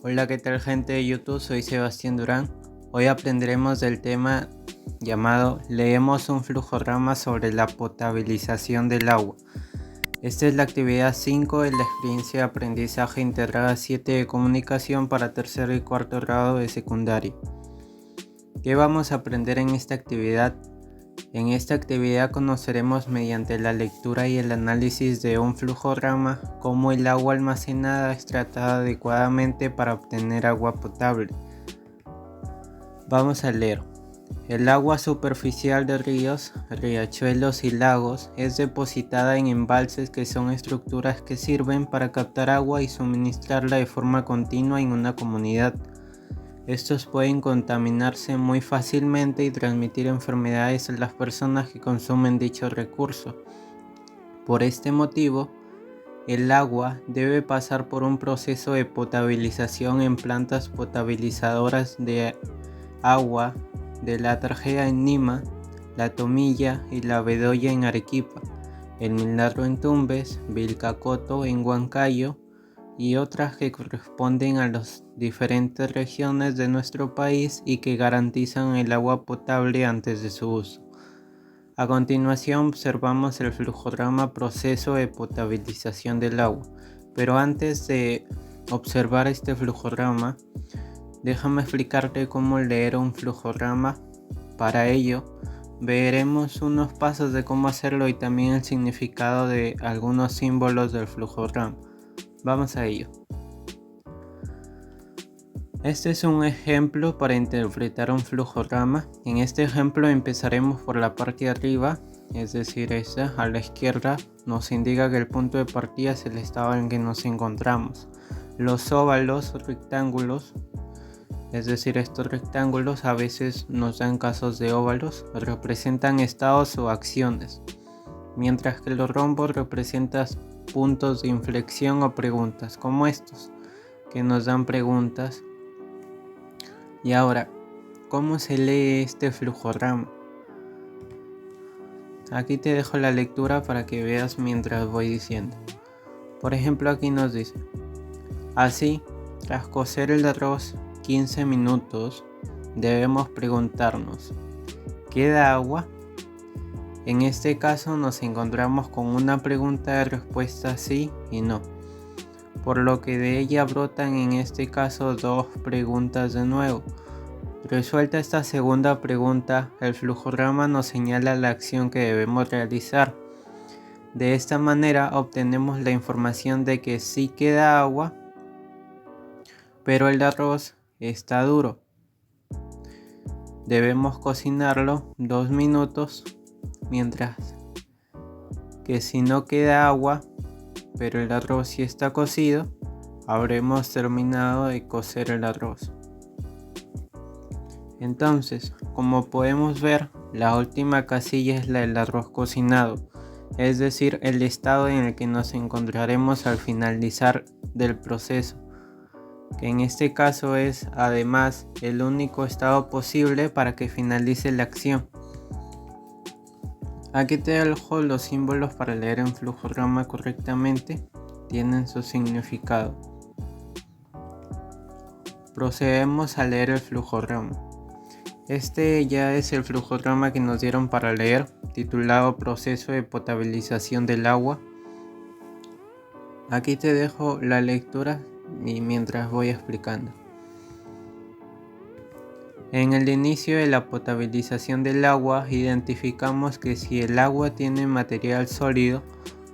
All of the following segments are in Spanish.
Hola, ¿qué tal gente de YouTube? Soy Sebastián Durán. Hoy aprenderemos del tema llamado Leemos un flujograma sobre la potabilización del agua. Esta es la actividad 5 de la experiencia de aprendizaje integrada 7 de comunicación para tercero y cuarto grado de secundaria. ¿Qué vamos a aprender en esta actividad? En esta actividad conoceremos mediante la lectura y el análisis de un flujograma cómo el agua almacenada es tratada adecuadamente para obtener agua potable. Vamos a leer. El agua superficial de ríos, riachuelos y lagos es depositada en embalses que son estructuras que sirven para captar agua y suministrarla de forma continua en una comunidad. Estos pueden contaminarse muy fácilmente y transmitir enfermedades a las personas que consumen dicho recurso. Por este motivo, el agua debe pasar por un proceso de potabilización en plantas potabilizadoras de agua de la Tarjea en Lima, la Tomilla y la Bedoya en Arequipa, el Milagro en Tumbes, Vilcacotto en Huancayo, y otras que corresponden a las diferentes regiones de nuestro país y que garantizan el agua potable antes de su uso. A continuación observamos el flujograma proceso de potabilización del agua, pero antes de observar este flujograma, déjame explicarte cómo leer un flujograma. Para ello, veremos unos pasos de cómo hacerlo y también el significado de algunos símbolos del flujograma. Vamos a ello. Este es un ejemplo para interpretar un flujograma. En este ejemplo empezaremos por la parte de arriba, es decir, esta a la izquierda nos indica que el punto de partida es el estado en que nos encontramos. Los óvalos o rectángulos, es decir, estos rectángulos a veces nos dan casos de óvalos, representan estados o acciones, mientras que los rombos representan puntos de inflexión o preguntas, como estos, que nos dan preguntas. Y ahora, ¿cómo se lee este flujograma? Aquí te dejo la lectura para que veas mientras voy diciendo. Por ejemplo, aquí nos dice: así, tras cocer el arroz 15 minutos, debemos preguntarnos, ¿queda agua? En este caso nos encontramos con una pregunta de respuesta sí y no, por lo que de ella brotan en este caso dos preguntas de nuevo. Resuelta esta segunda pregunta, el flujograma nos señala la acción que debemos realizar. De esta manera obtenemos la información de que sí queda agua, pero el arroz está duro. Debemos cocinarlo 2 minutos, mientras que si no queda agua, pero el arroz sí está cocido, habremos terminado de cocer el arroz. Entonces, como podemos ver, la última casilla es la del arroz cocinado, es decir, el estado en el que nos encontraremos al finalizar del proceso, que en este caso es además el único estado posible para que finalice la acción. Aquí te dejo los símbolos para leer en flujograma correctamente, tienen su significado. Procedemos a leer el flujograma. Este ya es el flujograma que nos dieron para leer, titulado Proceso de potabilización del agua. Aquí te dejo la lectura y mientras voy explicando. En el inicio de la potabilización del agua, identificamos que si el agua tiene material sólido,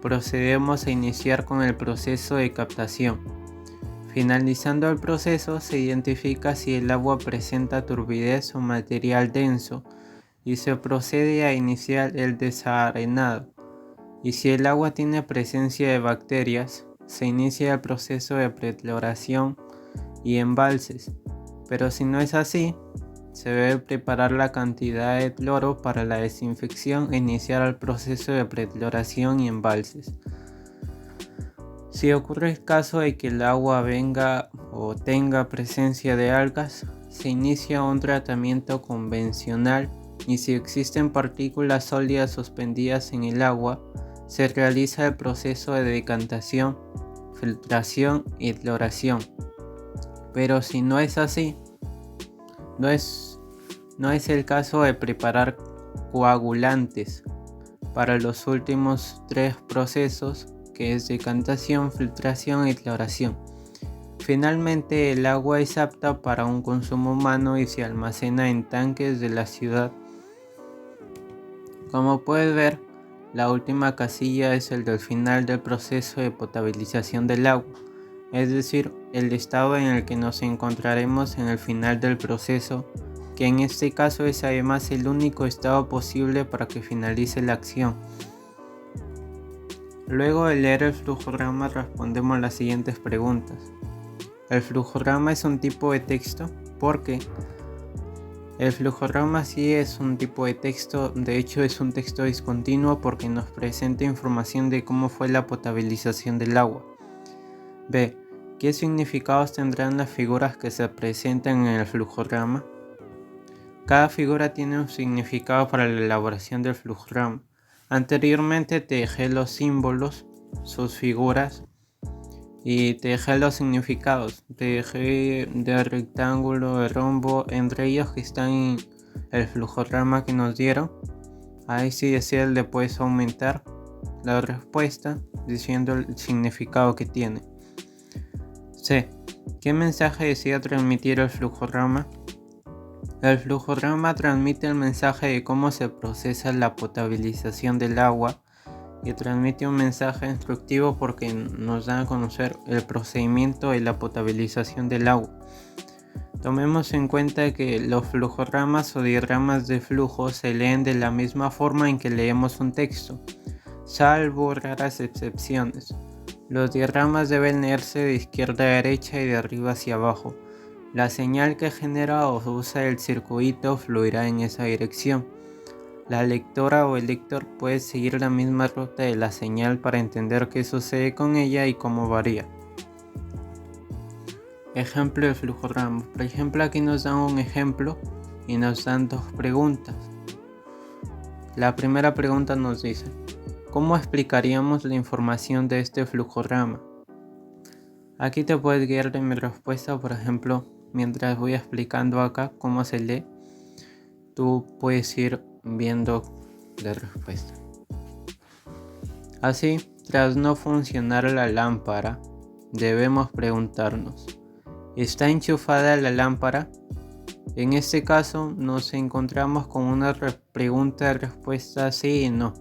procedemos a iniciar con el proceso de captación. Finalizando el proceso, se identifica si el agua presenta turbidez o material denso y se procede a iniciar el desarenado. Y si el agua tiene presencia de bacterias, se inicia el proceso de precloración y embalses. Pero si no es así, se debe preparar la cantidad de cloro para la desinfección e iniciar el proceso de precloración y embalses. Si ocurre el caso de que el agua venga o tenga presencia de algas, se inicia un tratamiento convencional y si existen partículas sólidas suspendidas en el agua, se realiza el proceso de decantación, filtración y cloración. Pero si no es así, no es el caso de preparar coagulantes para los últimos 3 procesos, que es decantación, filtración y cloración. Finalmente, el agua es apta para un consumo humano y se almacena en tanques de la ciudad. Como puedes ver, la última casilla es el del final del proceso de potabilización del agua, es decir, el estado en el que nos encontraremos en el final del proceso, que en este caso es además el único estado posible para que finalice la acción. Luego de leer el flujograma respondemos las siguientes preguntas. ¿El flujograma es un tipo de texto? ¿Por qué? El flujograma sí es un tipo de texto, de hecho es un texto discontinuo porque nos presenta información de cómo fue la potabilización del agua. B. ¿Qué significados tendrán las figuras que se presentan en el flujograma? Cada figura tiene un significado para la elaboración del flujograma. Anteriormente te dejé los símbolos, sus figuras, y te dejé los significados. Te dejé de rectángulo, de rombo, entre ellos que están en el flujograma que nos dieron. Ahí si deseas le puedes aumentar la respuesta diciendo el significado que tiene. C. ¿Qué mensaje desea transmitir el flujograma? El flujograma transmite el mensaje de cómo se procesa la potabilización del agua y transmite un mensaje instructivo porque nos da a conocer el procedimiento de la potabilización del agua. Tomemos en cuenta que los flujogramas o diagramas de flujo se leen de la misma forma en que leemos un texto, salvo raras excepciones. Los diagramas deben leerse de izquierda a derecha y de arriba hacia abajo. La señal que genera o usa el circuito fluirá en esa dirección. La lectora o el lector puede seguir la misma ruta de la señal para entender qué sucede con ella y cómo varía. Ejemplo de flujograma. Por ejemplo, aquí nos dan un ejemplo y nos dan 2 preguntas. La primera pregunta nos dice: ¿cómo explicaríamos la información de este flujograma? Aquí te puedes guiar de mi respuesta, por ejemplo, mientras voy explicando acá cómo se lee, tú puedes ir viendo la respuesta. Así, tras no funcionar la lámpara, debemos preguntarnos: ¿está enchufada la lámpara? En este caso, nos encontramos con una pregunta de respuesta sí y no.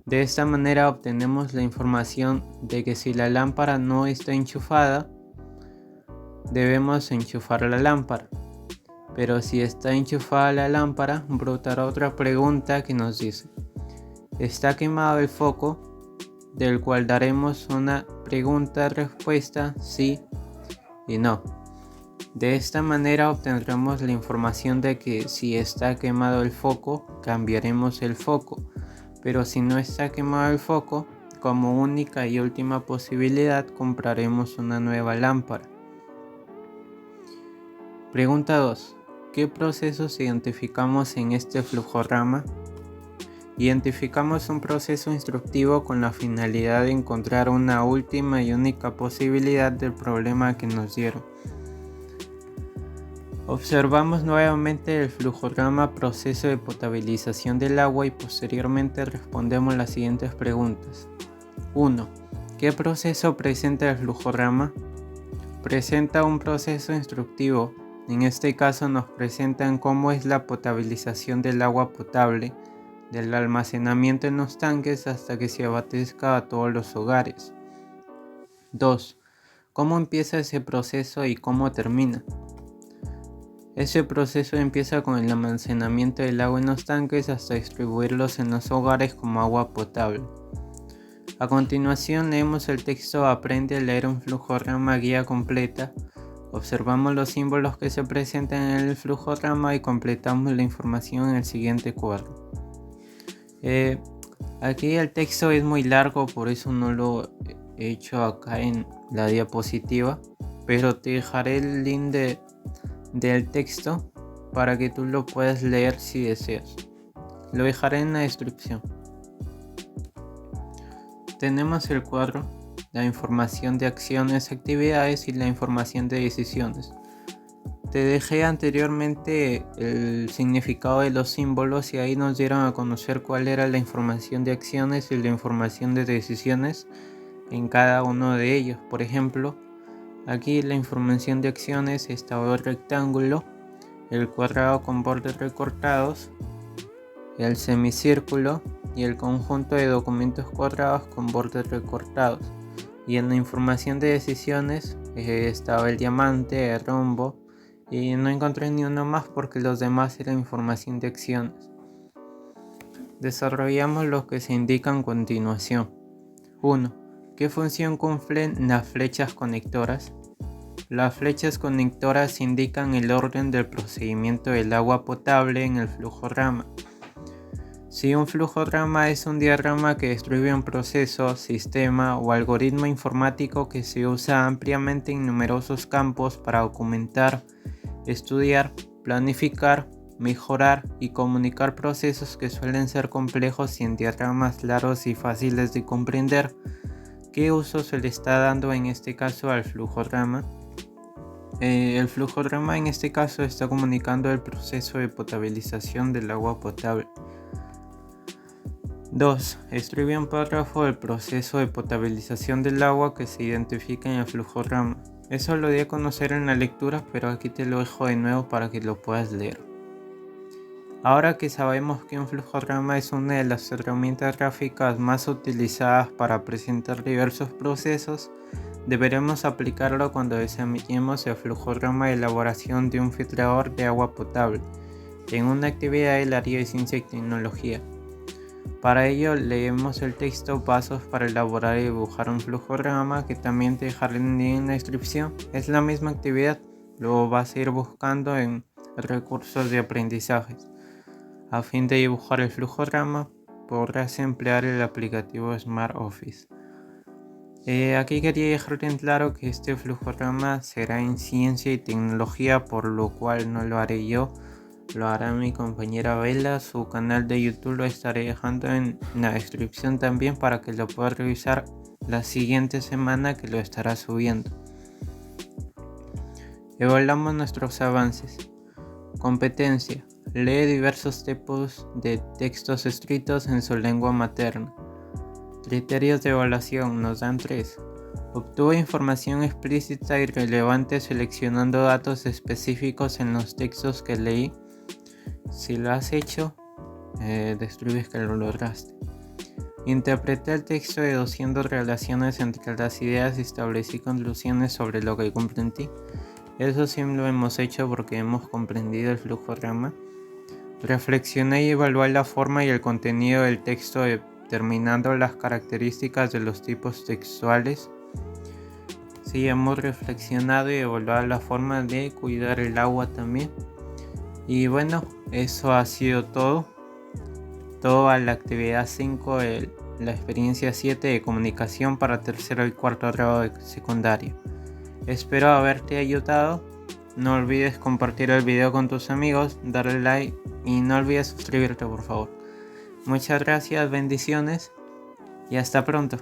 De esta manera obtenemos la información de que si la lámpara no está enchufada, debemos enchufar la lámpara. Pero si está enchufada la lámpara, brotará otra pregunta que nos dice: ¿está quemado el foco? Del cual daremos una pregunta-respuesta sí y no. De esta manera obtendremos la información de que si está quemado el foco, cambiaremos el foco. Pero si no está quemado el foco, como única y última posibilidad, compraremos una nueva lámpara. Pregunta 2. ¿Qué procesos identificamos en este flujograma? Identificamos un proceso instructivo con la finalidad de encontrar una última y única posibilidad del problema que nos dieron. Observamos nuevamente el flujograma proceso de potabilización del agua y posteriormente respondemos las siguientes preguntas. 1. ¿Qué proceso presenta el flujograma? Presenta un proceso instructivo. En este caso nos presentan cómo es la potabilización del agua potable, del almacenamiento en los tanques hasta que se abastezca a todos los hogares. 2. ¿Cómo empieza ese proceso y cómo termina? Ese proceso empieza con el almacenamiento del agua en los tanques hasta distribuirlos en los hogares como agua potable. A continuación leemos el texto Aprende a leer un flujograma guía completa. Observamos los símbolos que se presentan en el flujograma y completamos la información en el siguiente cuadro. Aquí el texto es muy largo, por eso no lo he hecho acá en la diapositiva, pero te dejaré el link del texto para que tú lo puedas leer si deseas. Lo dejaré en la descripción. Tenemos el cuadro la información de acciones, actividades y la información de decisiones. Te dejé anteriormente el significado de los símbolos y ahí nos dieron a conocer cuál era la información de acciones y la información de decisiones en cada uno de ellos. Por ejemplo, aquí la información de acciones estaba el rectángulo, el cuadrado con bordes recortados, el semicírculo y el conjunto de documentos cuadrados con bordes recortados. Y en la información de decisiones estaba el diamante, el rombo, y no encontré ni uno más porque los demás eran información de acciones. Desarrollamos lo que se indica a continuación. 1. ¿Qué función cumplen las flechas conectoras? Las flechas conectoras indican el orden del procedimiento del agua potable en el flujograma. Si un flujograma es un diagrama que describe un proceso, sistema o algoritmo informático que se usa ampliamente en numerosos campos para documentar, estudiar, planificar, mejorar y comunicar procesos que suelen ser complejos y en diagramas largos y fáciles de comprender. ¿Qué uso se le está dando en este caso al flujograma? El flujograma en este caso está comunicando el proceso de potabilización del agua potable. 2. Escribe un párrafo del proceso de potabilización del agua que se identifica en el flujograma. Eso lo di a conocer en la lectura, pero aquí te lo dejo de nuevo para que lo puedas leer. Ahora que sabemos que un flujograma es una de las herramientas gráficas más utilizadas para presentar diversos procesos, deberemos aplicarlo cuando examinemos el flujograma de elaboración de un filtrador de agua potable en una actividad del área de ciencia y tecnología. Para ello leemos el texto Pasos para elaborar y dibujar un flujograma, que también te dejaré en la descripción. Es la misma actividad, luego vas a ir buscando en recursos de aprendizaje. A fin de dibujar el flujograma podrás emplear el aplicativo Smart Office. Aquí quería dejar en claro que este flujograma será en ciencia y tecnología, por lo cual no lo haré yo. Lo hará mi compañera Bella. Su canal de YouTube lo estaré dejando en la descripción también para que lo puedas revisar la siguiente semana, que lo estará subiendo. Evaluamos nuestros avances. Competencia. Lee diversos tipos de textos escritos en su lengua materna. Criterios de evaluación, nos dan 3. Obtuvo información explícita y relevante seleccionando datos específicos en los textos que leí. Si lo has hecho, describes que lo lograste. Interpreté el texto deduciendo relaciones entre las ideas y establecí conclusiones sobre lo que comprendí. Eso sí lo hemos hecho porque hemos comprendido el flujograma. Reflexioné y evalué la forma y el contenido del texto, determinando las características de los tipos textuales. Sí, hemos reflexionado y evaluado la forma de cuidar el agua también. Y bueno, eso ha sido todo a la actividad 5 de la experiencia 7 de comunicación para tercero y cuarto grado de secundaria. Espero haberte ayudado. No olvides compartir el video con tus amigos, darle like y no olvides suscribirte, por favor. Muchas gracias, bendiciones y hasta pronto.